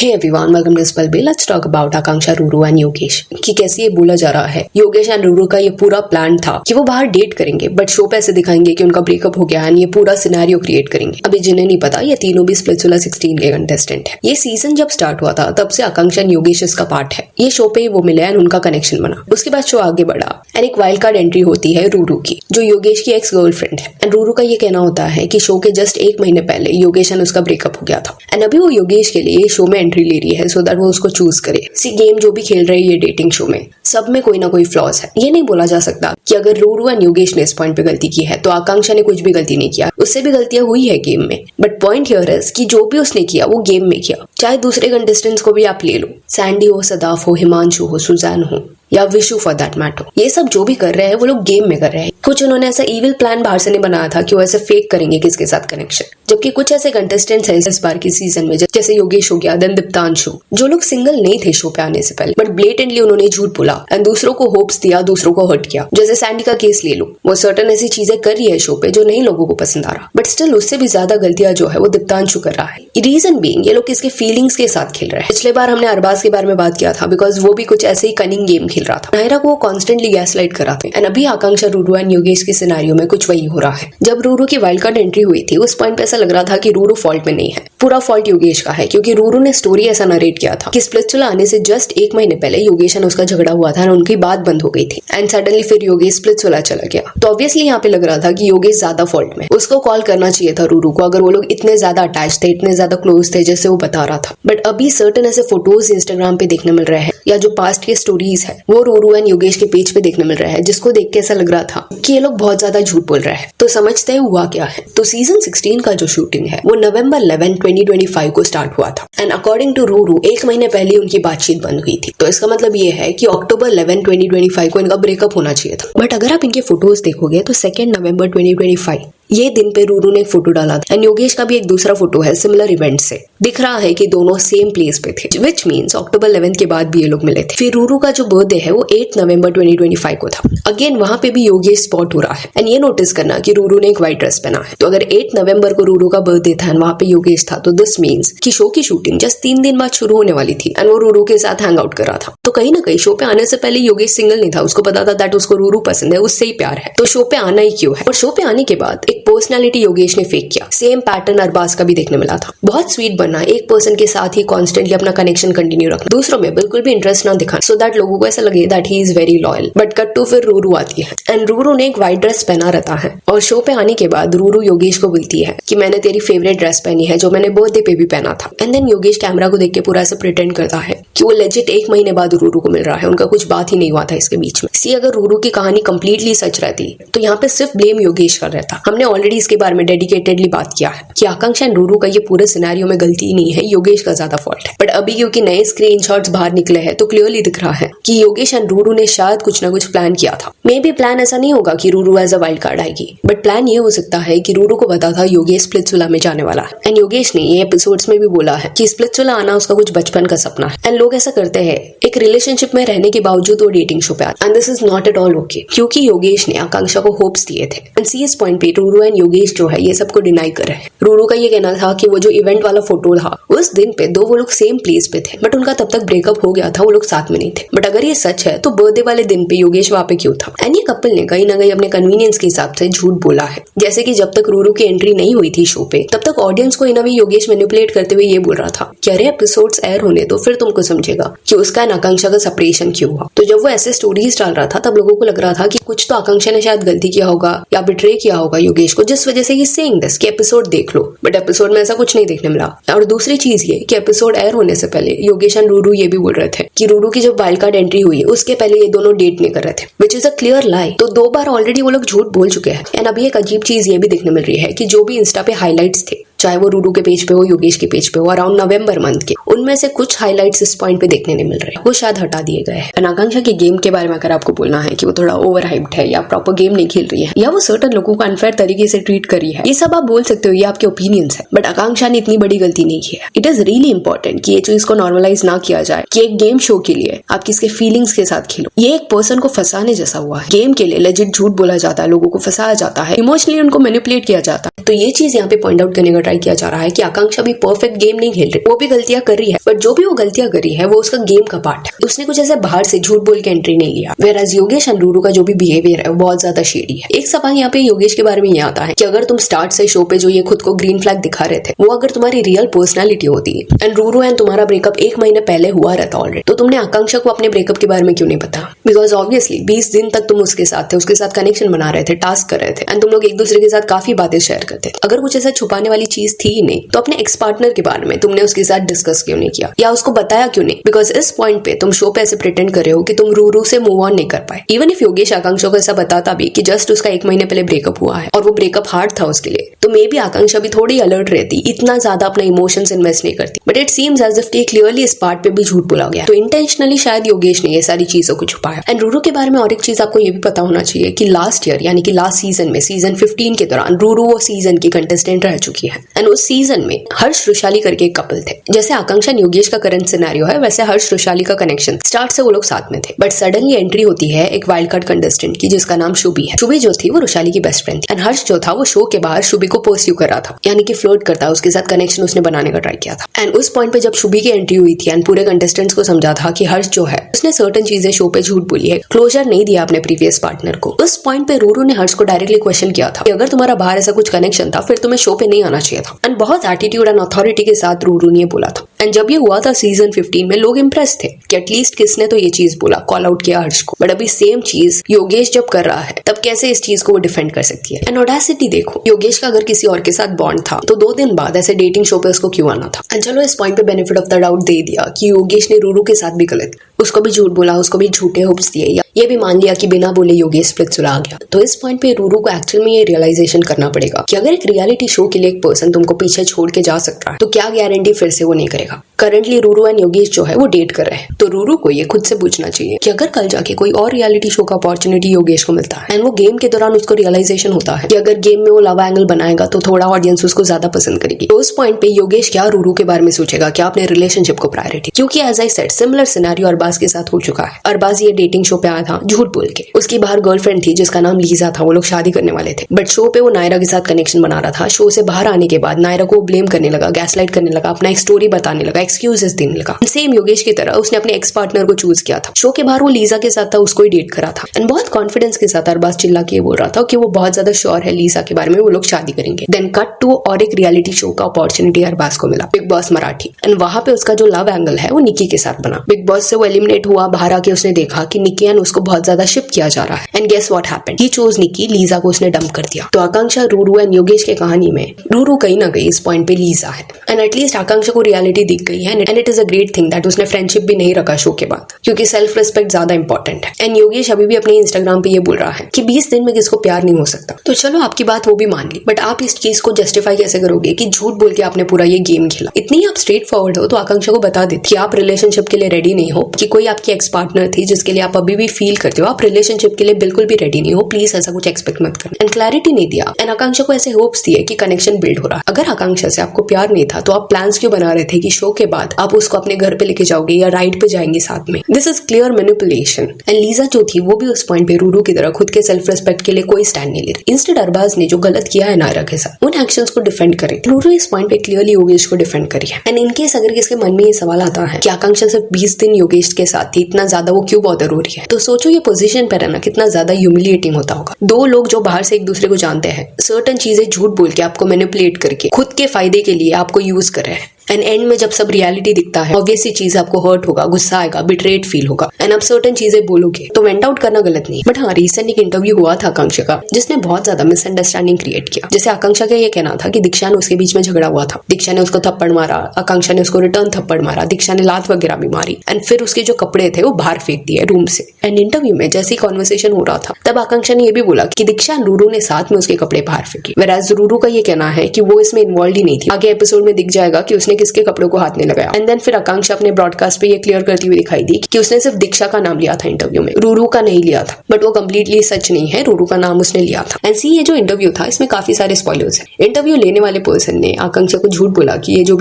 Hey everyone, welcome to spell bee. Let's talk about Akanksha, Ruru and Yogesh कि कैसे ये बोला जा रहा है योगेश एंड रूरू का ये पूरा प्लान था कि वो बाहर डेट करेंगे, बट शो पे ऐसे दिखाएंगे कि उनका ब्रेकअप हो गया एंड ये पूरा सिनेरियो क्रिएट करेंगे। अभी जिन्हें नहीं पता, ये तीनों भी स्प्लिट्सविला 16 के कंटेस्टेंट है। ये सीजन जब स्टार्ट हुआ था तब से आकांक्षा एंड योगेश इसका पार्ट है। ये शो पे वो मिले एंड उनका कनेक्शन बना। उसके बाद शो आगे बढ़ा एंड एक वाइल्ड कार्ड एंट्री होती है रूरू की, जो योगेश की एक्स गर्लफ्रेंड है। एंड रूरू का ये कहना होता है कि शो के जस्ट 1 महीने पहले योगेश एंड उसका ब्रेकअप हो गया था एंड अभी वो योगेश के लिए शो में एंट्री ले रही है सो दैट वो उसको चूज करे। सी गेम जो भी खेल रही है डेटिंग शो में, सब में कोई ना कोई फ्लॉज है। ये नहीं बोला जा सकता कि अगर रूरू एंड योगेश ने इस पॉइंट पे गलती की है तो आकांक्षा ने कुछ भी गलती नहीं किया। उससे भी गलतियां हुई है गेम में, बट पॉइंट हियर इज कि जो भी उसने किया वो गेम में किया। चाहे दूसरे कंटेस्टेंट्स को भी आप ले लो, सैंडी हो, सदाफ हो, हिमांशु हो, सुजैन हो या विशु फॉर दैट मैटर, ये सब जो भी कर रहे हैं वो लोग गेम में कर रहे हैं। कुछ उन्होंने ऐसा इविल प्लान बाहर से नहीं बनाया था कि वो ऐसे फेक करेंगे किसके साथ कनेक्शन, जबकि कुछ ऐसे कंटेस्टेंट्स हैं इस बार की सीजन में जैसे योगेश हो गया, देन दीप्तांशु, जो लोग सिंगल नहीं थे शो पे आने से पहले, बट ब्लेटेंटली उन्होंने झूठ बोला एंड दूसरों को होप्स दिया, दूसरों को हर्ट किया। जैसे सैंडी का केस ले लो, वो सर्टन ऐसी चीजें कर रही है शो पे जो नहीं लोगों को पसंद आ रहा, बट स्टिल उससे भी ज्यादा गलतियां जो है वो दीप्तांशु कर रहा है। रीजन बीइंग ये लोग इसके फीलिंग्स के साथ खेल रहे हैं। पिछले बार हमने अरबाज के बारे में बात किया था बिकॉज वो भी कुछ ऐसे ही कनिंग गेम खेल रहा था। नायरा को कॉन्स्टेंटली गैसलाइट कर रहा था एंड अभी आकांक्षा, रूरू एंड योगेश के सिनेरियो में कुछ वही हो रहा है। जब रूरू की वाइल्ड कार्ड एंट्री हुई थी उस पॉइंट पे ऐसा लग रहा था कि रूरू फॉल्ट में नहीं है, पूरा फॉल्ट योगेश का है, क्योंकि रूरू ने स्टोरी ऐसा नरेट किया था कि स्प्लिट्सविला आने से जस्ट 1 महीने पहले योगेश एंड उसका झगड़ा हुआ था और उनकी बात बंद हो गई थी एंड सडनली फिर योगेश स्प्लिट्सविला चला गया। तो ऑब्वियसली यहाँ पे लग रहा था कि योगेश ज्यादा फॉल्ट में, उसको कॉल करना चाहिए था रूरू को अगर वो लोग इतने ज्यादा अटैच थे, इतने ज्यादा क्लोज थे जैसे वो बता रहा था। बट अभी सर्टेन ऐसे फोटोज इंस्टाग्राम पे देखने मिल रहे हैं या जो पास्ट के स्टोरीज है वो रूरू एंड योगेश के पेज पे देखने मिल रहा है, जिसको देख के ऐसा लग रहा था कि ये लोग बहुत ज्यादा झूठ बोल रहे हैं। तो समझते हैं हुआ क्या है। तो सीजन 16 का जो शूटिंग है वो नवंबर 11, 2025 को स्टार्ट हुआ था एंड अकॉर्डिंग टू रूरू 1 महीने पहले उनकी बातचीत बंद हुई थी। तो इसका मतलब ये है कि अक्टूबर 11, 2025 को इनका ब्रेकअप होना चाहिए था। बट अगर आप इनके फोटोज देखोगे तो 2 नवंबर 2025 ये दिन पे रूरू ने एक फोटो डाला था एंड योगेश का भी एक दूसरा फोटो है सिमिलर इवेंट से। दिख रहा है कि दोनों सेम प्लेस पे थे, विच मीन्स अक्टूबर 11 के बाद भी ये लोग मिले थे। फिर रूरू का जो बर्थडे है वो 8 नवंबर 2025 को था। अगेन वहां पे भी योगेश स्पॉट हो रहा है एंड ये नोटिस करना कि रूरू ने एक व्हाइट ड्रेस पहना है। तो अगर 8 नवंबर को रूरू का बर्थडे था एंड वहां पे योगेश था तो दिस मीन्स कि शो की शूटिंग जस्ट 3 दिन बाद शुरू होने वाली थी एंड वो रूरू के साथ हैंग आउट कर रहा था। तो कहीं ना कहीं शो पे आने से पहले योगेश सिंगल नहीं था, उसको पता था दैट उसको रूरू पसंद है, उससे ही प्यार है, तो शो पे आना ही क्यों है। और शो पे आने के बाद एक पर्सनैलिटी योगेश ने फेक किया। सेम पैटर्न अरबाज का भी देखने मिला था। बहुत स्वीट बनना, एक पर्सन के साथ ही कॉन्स्टेंटली अपना कनेक्शन कंटिन्यू रखना, दूसरों में बिल्कुल भी इंटरेस्ट ना दिखाना सो दैट लोगों को ऐसा लगे that he is very loyal. But cut to फिर रूरू आती है एंड रूरू ने एक व्हाइट ड्रेस पहना रहता है और शो पे आने के बाद रूरू योगेश को बोलती है कि मैंने तेरी फेवरेट ड्रेस पहनी है जो मैंने बर्थडे पे भी पहना था। एंड देन योगेश कैमरा को देख के पूरा ऐसा प्रिटेंड करता है कि वो लेजिट 1 महीने बाद रूरू को मिल रहा है, उनका कुछ बात ही नहीं हुआ था इसके बीच में। सी अगर रूरू की कहानी कंप्लीटली सच रहती तो यहाँ पे सिर्फ ब्लेम योगेश का रहता। हमने ऑलरेडी इसके बारे में डेडिकेटेडली बात किया है कि आकांक्षा एंड रूरू का ये पूरे सिनेरियो में गलती ही नहीं है, योगेश का ज्यादा फॉल्ट है। बट अभी क्योंकि नए स्क्रीनशॉट्स बाहर निकले हैं तो क्लियरली दिख रहा है कि योगेश एंड रूरू ने शायद कुछ ना कुछ प्लान किया था। मे बी प्लान ऐसा नहीं होगा कि Ruru as a wild card आएगी, बट प्लान ये हो सकता है कि रूरू को पता था योगेश स्प्लिट्सविला में जाने वाला है एंड योगेश ने ये एपिसोड्स में भी बोला है कि स्प्लिट्सविला आना उसका कुछ बचपन का सपना है। एंड लोग ऐसा करते हैं एक रिलेशनशिप में रहने के बावजूद वो डेटिंग शो पे आते and this is not at all okay, क्योंकि योगेश ने आकांक्षा को होप्स दिए थे एंड सी इस पॉइंट पे रूरू एंड योगेश जो है ये सबको डिनाई कर रहे हैं। रूरू का ये कहना था कि वो जो इवेंट वाला फोटो था उस दिन पे वो लोग सेम प्लेस पे थे बट उनका तब तक ब्रेकअप हो गया था, वो लोग साथ में नहीं थे। बट अगर ये सच है तो बर्थडे वाले दिन पे योगेश वहां पे क्यों था। एंड ये कपल ने कहीं ना कहीं अपने कन्वीनियंस के हिसाब से झूठ बोला है। जैसे कि जब तक रूरू की एंट्री नहीं हुई थी शो पे तब तक ऑडियंस को इन अ वे योगेश मैनिपुलेट करते हुए ये बोल रहा था कि अरे एपिसोड्स एयर होने तो फिर तुमको समझेगा कि उसका एंड आकांक्षा का सेपरेशन क्यों हुआ। तो जब वो ऐसे स्टोरीज डाल रहा था तब लोगों को लग रहा था कि कुछ तो आकांक्षा ने शायद गलती किया होगा या बिट्रे किया होगा योगेश को, जिस वजह से ये सेइंग दिस कि एपिसोड देख लो। बट एपिसोड में ऐसा कुछ नहीं देखने मिला। और दूसरी चीज ये कि एपिसोड एयर होने से पहले योगेश एंड रूरू ये भी बोल रहे थे कि रूरू की जब वाइल्ड कार्ड एंट्री हुई उसके पहले ये दोनों डेट नहीं कर रहे थे, विच इज अ क्लियर लाई। तो 2 बार ऑलरेडी वो लोग झूठ बोल चुके हैं। एंड अभी एक अजीब चीज ये भी देखने मिल रही है कि जो भी इंस्टा पे हाईलाइट्स थे, चाहे वो रूरू के पेज पे हो, योगेश के पेज पे हो, अराउंड नवंबर मंथ के, उनमें से कुछ हाइलाइट्स इस पॉइंट पे देखने नहीं मिल रहे, वो शायद हटा दिए गए हैं। आकांक्षा के गेम के बारे में अगर आपको बोलना है कि वो थोड़ा ओवर हाइप्ड है या प्रॉपर गेम नहीं खेल रही है या वो सर्टेन लोगों को अनफेयर तरीके से ट्रीट कर रही है, ये सब आप बोल सकते हो, ये आपके ओपिनियंस है। बट आकांक्षा ने इतनी बड़ी गलती नहीं की है। इट इज रियली इंपॉर्टेंट कि ये चीज को नॉर्मलाइज ना किया जाए कि एक गेम शो के लिए आप किसके फीलिंग्स के साथ खेलो। ये एक पर्सन को फंसाने जैसा हुआ है। गेम के लिए लेजिट झूठ बोला जाता है, लोगों को फंसाया जाता है, इमोशनली उनको मैनिपुलेट किया जाता है। तो ये चीज यहाँ पे पॉइंट आउट करने का ट्राई किया जा रहा है कि आकांक्षा भी परफेक्ट गेम नहीं खेल रही, वो भी गलतियां कर रही है, बट जो भी वो गलतियां कर रही है वो उसका गेम का पार्ट है। उसने कुछ ऐसे बाहर से झूठ बोल के एंट्री नहीं लिया। वेराज योगेश एंड रूरू का जो भी बिहेवियर है वो बहुत ज्यादा शेडी है। एक सवाल यहाँ पे योगेश के बारे में ये आता है कि अगर तुम स्टार्ट से शो पे जो ये खुद को ग्रीन फ्लैग दिखा रहे थे वो अगर तुम्हारी रियल पर्सनैलिटी होती है एंड रूरू एंड तुम्हारा ब्रेकअप 1 महीने पहले हुआ रहता ऑलरेडी, तो तुमने आकांक्षा को अपने ब्रेकअप के बारे में क्यों नहीं पता? बिकॉज ऑब्वियसली 20 दिन तक तुम उसके साथ थे, उसके साथ कनेक्शन बना रहे थे, टास्क कर रहे थे एंड तुम लोग एक दूसरे के साथ काफी बातें शेयर करते थे। अगर कुछ ऐसा छुपाने वाली चीज थी ही नहीं तो अपने एक्स पार्टनर के बारे में तुमने उसके साथ डिस्कस क्यों नहीं किया या उसको बताया क्यों नहीं? बिकॉज इस पॉइंट पे तुम शो पे ऐसे प्रिटेंड कर रहे हो कि तुम रूरू से मूव ऑन नहीं कर पाए। इवन इफ योगेश आकांक्षा को ऐसा बताता भी कि जस्ट उसका 1 महीने पहले ब्रेकअप हुआ है और वो ब्रेकअप हार्ड था उसके लिए, तो मे बी आकांक्षा भी थोड़ी अलर्ट रहती, इतना ज्यादा अपना इमोशंस इन्वेस्ट नहीं करती। But it seems as if कि क्लियरली इस पार्ट पे भी झूठ बोला गया, तो इंटेंशनली शायद योगेश ने ये सारी चीजों को छुपाया। एंड रूरू के बारे में और एक चीज आपको ये भी पता होना चाहिए कि लास्ट ईयर यानी कि लास्ट सीजन में सीजन 15 के दौरान रूरू वो सीजन की कंटेस्टेंट रह चुकी है एंड उस सीजन में हर्ष रुशाली करके एक कपल थे। जैसे आकांक्षा योगेश का करंट सिनेरियो है वैसे हर्ष रुशाली का कनेक्शन स्टार्ट से वो लोग साथ में थे, बट सडनली एंट्री होती है एक वाइल्ड कार्ड कंटेस्टेंट की जिसका नाम शुभी है। शुभी जो थी वो रुशाली की बेस्ट फ्रेंड थी एंड हर्ष जो था वो शो के बाहर शुभी को परस्यू कर रहा था, यानी कि फ्लर्ट करता, उसके साथ कनेक्शन उसने बनाने का ट्राई किया था। एंड उस पॉइंट पे जब शुभी की एंट्री हुई थी एंड पूरे कंटेस्टेंट्स को समझा था कि हर्ष जो है उसने सर्टेन चीजें शो पे झूठ बोली है, क्लोजर नहीं दिया अपने प्रीवियस पार्टनर को। उस पॉइंट पे रूरू ने हर्ष को डायरेक्टली क्वेश्चन किया था कि अगर तुम्हारा बाहर ऐसा कुछ कनेक्शन था फिर तुम्हें शो पे नहीं आना चाहिए था। एंड बहुत एटीट्यूड एंड अथॉरिटी के साथ रूरू ने बोला था। एंड जब ये हुआ था सीजन 15 में लोग इंप्रेस थे कि एटलीस्ट किसने तो ये चीज बोला, कॉल आउट किया हर्ष को। बट अभी सेम चीज योगेश जब कर रहा है तब कैसे इस चीज को वो डिफेंड कर सकती है? एंड ऑडेसिटी देखो, योगेश का अगर किसी और के साथ बॉन्ड था तो 2 दिन बाद ऐसे डेटिंग शो पे उसको क्यों आना था? एंड चलो इस पॉइंट पे बेनिफिट ऑफ द डाउट दे दिया कि योगेश ने रूरू के साथ भी गलत, उसको भी झूठ बोला, उसको भी झूठे होप्स दिए, या ये भी मान लिया कि बिना बोले योगेश स्प्लिट सुलह गया। तो इस पॉइंट पे रूरू को एक्चुअल में ये रियलाइजेशन करना पड़ेगा कि अगर एक रियलिटी शो के लिए एक पर्सन तुमको पीछे छोड़ के जा सकता है तो क्या गारंटी फिर से वो नहीं करेगा। करंटली रूरू एंड योगेश जो है वो डेट कर रहे हैं, तो रूरू को ये खुद से पूछना चाहिए कि अगर कल जाके कोई और रियलिटी शो का अपॉर्चुनिटी योगेश को मिलता है एंड वो गेम के दौरान उसको रियलाइजेशन होता है कि अगर गेम में वो लव एंगल बनाएगा तो थोड़ा ऑडियंस उसको ज्यादा पसंद करेगी, तो उस पॉइंट पे योगेश क्या रूरू के बारे में सोचेगा, क्या अपने रिलेशनशिप को प्रायोरिटी? क्योंकि as I said similar scenario Arbaaz के साथ हो चुका है। अरबाज ये डेटिंग शो पे आया था झूठ बोल के, उसकी बाहर गर्लफ्रेंड थी जिसका नाम लीजा था, वो लोग शादी करने वाले थे, बट शो पे वो नायरा के साथ कनेक्शन बना रहा था। शो से बाहर आने के बाद नायरा को ब्लेम करने लगा, गैसलाइट करने लगा, अपना एक स्टोरी बताने लगा, एक्सक्यूजेस देने लगा। सेम योगेश की तरह उसने अपने एक्स पार्टनर को चूज किया था। शो के बाहर वो लीजा के साथ था, उसको ही डेट करा था एंड बहुत कॉन्फिडेंस के साथ अरबाज चिल्ला के बोल रहा था कि वो बहुत ज्यादा श्योर है लीजा के बारे में, वो लोग शादी करेंगे। देन कट टू और एक रियलिटी शो का अपॉर्चुनिटी अरबाज को मिला, बिग बॉस मराठी, एंड वहां पे उसका जो लव एंगल है वो निकी के साथ बना। बिग बॉस से वो एलिमिनेट हुआ, बाहर आके उसने देखा कि निकी एंड उसको बहुत ज्यादा शिप किया जा रहा है and guess what happened, he chose Nikki, Lisa को उसने डंप कर दिया। तो आकांक्षा, रूरू एंड योगेश के कहानी में रूरू कहीं ना कहीं इस पॉइंट पे लीजा है एंड एटलीस्ट आकांक्षा को रियलिटी दिख गई है and it is a great thing that उसने फ्रेंडशिप भी नहीं रखा शो के बाद, क्योंकि सेल्फ रिस्पेक्ट ज्यादा इंपॉर्टेंट है। एंड योगेश अभी भी अपने इंस्टाग्राम पे ये बोल रहा है कि 20 दिन में किसको प्यार नहीं हो सकता। तो चलो आपकी बात वो भी मान ली, बट आप इस चीज को जस्टिफाई कैसे करोगे कि झूठ बोल के आपने पूरा ये गेम खेला? इतनी आप स्ट्रेट फॉरवर्ड हो तो आकांक्षा को बता देती कि आप रिलेशनशिप के लिए रेडी नहीं हो, कि कोई आपकी एक्स पार्टनर थी जिसके लिए आप अभी भी फील करते हो, आप रिलेशनशिप के लिए बिल्कुल भी रेडी नहीं हो, प्लीज ऐसा कुछ एक्सपेक्ट मत करना। एंड क्लैरिटी नहीं दिया एंड आकांक्षा को ऐसे होप्स दिए कि कनेक्शन बिल्ड हो रहा है। अगर आकांक्षा से आपको प्यार नहीं था तो आप प्लान्स क्यों बना रहे थे कि शो के बाद आप उसको अपने घर पे लेके जाओगे या राइड पे जाएंगे साथ में? This is clear manipulation. And Lisa जो थी वो भी उस पॉइंट पे रूरू की तरह खुद के सेल्फ रिस्पेक्ट के लिए कोई स्टैंड नहीं ले रही। इंस्टेड अरबाज ने जो गलत किया है नायरा के साथ उन एक्शंस को डिफेंड करे, रूरू इस पॉइंट पे क्लियरली योगेश को डिफेंड करी है। एंड इनकेस अगर किसके मन में ये सवाल आता है कि आकांक्षा सिर्फ 20 दिन योगेश के साथ थी, इतना ज्यादा वो क्यों बॉदर हो रही है, तो सोचो ये पोजीशन पे रहना कितना ज्यादा ह्यूमिलिएटिंग होता होगा। 2 लोग जो बाहर से एक दूसरे को जानते हैं, सर्टेन चीजें झूठ बोल के आपको मैनिपुलेट करके खुद के फायदे के लिए आपको यूज कर रहे हैं एंड एंड में जब सब रियलिटी दिखता है ऑब्वियसली चीज आपको हर्ट होगा, गुस्सा आएगा, बिट्रेड फील होगा एंड आप सर्टेन चीजें बोलोगे, तो वेंट आउट करना गलत नहीं। बट हाँ, रिसेंट एक इंटरव्यू हुआ था आकांक्षा का जिसने बहुत ज्यादा मिसअंडरस्टैंडिंग क्रिएट किया। जैसे आकांक्षा का ये कहना था कि दीक्षा ने उसके बीच में झगड़ा हुआ था, दीक्षा ने उसको थप्पड़ मारा, आकांक्षा ने उसको रिटर्न थप्पड़ मारा, दीक्षा ने लात वगैरह भी मारी एंड फिर उसके जो कपड़े थे वो बाहर फेंक दिए रूम से। एंड इंटरव्यू में जैसे कॉन्वर्सेशन हो रहा था तब आकांक्षा ने ये भी बोला कि दीक्षा एंड रूरू ने साथ में उसके कपड़े बाहर फेंके, वेराज रूरू का ये कहना है कि वो इसमें इन्वॉल्व ही नहीं थी। आगे एपिसोड में दिख जाएगा कि उसने किसके कपड़ों को हाथ नहीं लगाया। एंड देन फिर आकांक्षा अपने ब्रॉडकास्ट पे ये क्लियर करती हुई दिखाई दी कि उसने सिर्फ दीक्षा का नाम लिया था इंटरव्यू में, रूरू का नहीं लिया था। बट वो कंप्लीटली सच नहीं है, रूरू का नाम उसने लिया था। एंड सी ये जो इंटरव्यू था इसमें काफी सारे स्पॉयलर्स हैं। इंटरव्यू लेने वाले पर्सन ने आकांक्षा को झूठ बोला कि ये जो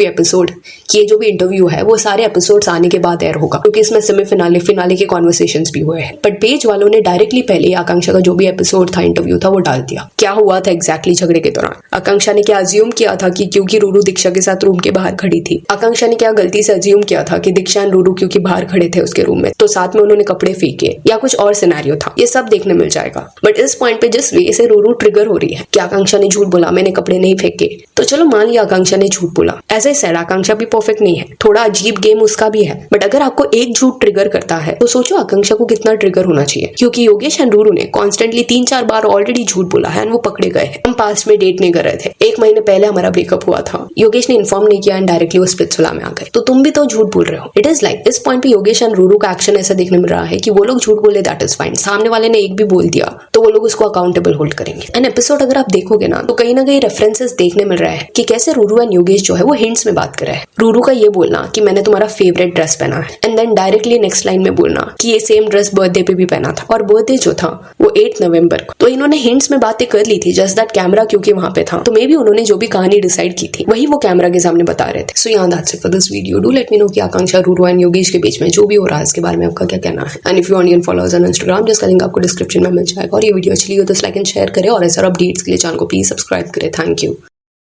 भी इंटरव्यू है वो सारे एपिसोड्स आने के बाद एयर होगा, क्योंकि इसमें सेमीफिनाले फिनाले के कॉन्वर्सेशंस भी हुए हैं। बट पेज वालों ने डायरेक्टली पहले आकांक्षा का जो भी एपिसोड था, इंटरव्यू था, वो डाल दिया। क्या हुआ था एग्जैक्टली झगड़े के दौरान? आकांक्षा ने क्या अज्यूम किया था कि क्योंकि रूरू दीक्षा के साथ रूम के बाहर खड़ी थी, आकांक्षा ने क्या गलती से अज्यूम किया था कि दीक्षा और रूरू क्योंकि बाहर खड़े थे उसके रूम में तो साथ में उन्होंने कपड़े फेंके, या कुछ और सिनेरियो था, ये सब देखने मिल जाएगा। बट इस पॉइंट पे जिस वे से रूरू ट्रिगर हो रही है कि आकांक्षा ने झूठ बोला, मैंने कपड़े नहीं फेंके, तो चलो मान लिया आकांक्षा ने झूठ बोला। ऐसे सेड आकांक्षा भी परफेक्ट नहीं है, थोड़ा अजीब गेम उसका भी है। बट अगर आपको एक झूठ ट्रिगर करता है तो सोचो आकांक्षा को कितना ट्रिगर होना चाहिए, क्योंकि योगेश एंड रूरू ने कॉन्स्टेंटली 3-4 बार ऑलरेडी झूठ बोला है एंड वो पकड़े गए हैं। हम पास्ट में डेट नहीं कर रहे थे, 1 महीने पहले हमारा ब्रेकअप हुआ था, योगेश ने इन्फॉर्म नहीं किया एंड डायरेक्टली वो स्प्लिट्सविला में आ गए, तो तुम भी तो झूठ बोल रहे हो। इट इज लाइक इस पॉइंट पे योगेश एंड रूरू का एक्शन ऐसा देखने मिल रहा है कि वो लोग झूठ बोले दैट इज फाइन, सामने वाले ने एक भी बोल दिया तो वो लोग उसको अकाउंटेबल होल्ड करेंगे। एंड एपिसोड अगर आप देखोगे ना तो कहीं ना कहीं रेफरेंसेस देखने मिल रहा है कि कैसे रूरू एंड योगेश जो है वो हिंट्स में बात कर रहा है। रूरू का ये बोलना कि मैंने तुम्हारा फेवरेट ड्रेस पहना है, and then directly next line में बोलना कि ये सेम ड्रेस बर्थडे पे भी पहना था, और बर्थडे जो था वो 8 नवंबर को। तो इन्होंने हिंट्स में बातें कर ली थी, जस्ट दैट कैमरा क्योंकि वहां पे था, तो मे बी उन्होंने जो भी कहानी डिसाइड की थी वही वो कैमरा के सामने बता रहे थे। सो यहाँ that's it for this video. Do let me know कि आकांक्षा, रूरू एंड योगेश के बीच में जो भी हो रहा है इसके बारे में आपका क्या कहना है। And if you want follow us on Instagram, जिसका लिंक आपको डिस्क्रिप्शन में मिल जाएगा। और ये वीडियो अच्छी लगी हो तो लाइक एंड शेयर करें, और ऐसा अपडेट्स के लिए चैनल को प्लीज सब्सक्राइब करें। Thank you.